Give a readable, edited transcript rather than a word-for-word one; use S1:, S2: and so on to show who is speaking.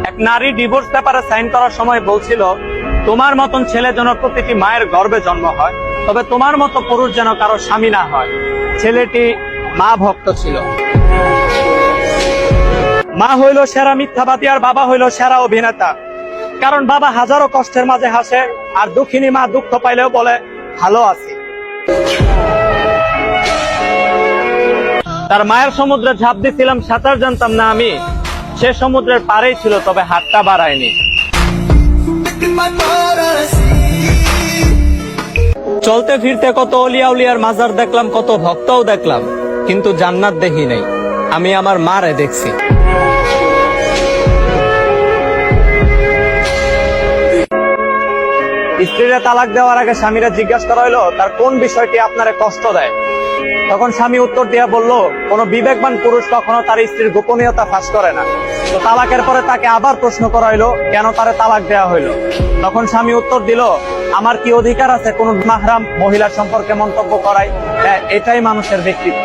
S1: এক নারী ডিভোর্স পেপারে সাইন করার সময় বলছিল, তোমার মতন ছেলে যেন প্রতিটি মায়ের গর্ভে জন্ম হয়, তবে তোমার মতো পুরুষ যেন কারো স্বামী না হয়। ছেলেটি মা ভক্ত ছিল। মা হইল সেরা মিথ্যাবাদী আর বাবা হইল সেরা অভিনেতা। কারণ বাবা হাজারো কষ্টের মাঝে হাসে, আর দুঃখিনী মা দুঃখ পাইলেও বলে ভালো আছি। তার মায়ের সমুদ্রে ঝাঁপ দিছিলাম, সাঁতার জানতাম না আমি। সে সমুদ্রের পাড়েই ছিল, তবে হাতটা বাড়ায়নি। চলতে ফিরতে কত অলিয়া উলিয়ার মাজার দেখলাম, কত ভক্তও দেখলাম, কিন্তু জান্নাত দেখি নাই। আমি আমার মারে দেখছি। স্ত্রীরা তালাক দেওয়ার আগে স্বামীরা জিজ্ঞাসা করা হইলো, তার কোন বিষয়টি আপনারে কষ্ট দেয়? তখন স্বামী উত্তর দিয়া বলল, কোন বিবেকবান পুরুষ কখনো তার স্ত্রীর গোপনীয়তা ফাঁস করে না। তো তালাকের পরে তাকে আবার প্রশ্ন করা হইলো, কেন তারে তালাক দেওয়া হইলো? তখন স্বামী উত্তর দিল, আমার কি অধিকার আছে কোন মাহরাম মহিলার সম্পর্কে মন্তব্য করাই? হ্যাঁ, এটাই মানুষের ব্যক্তিত্ব।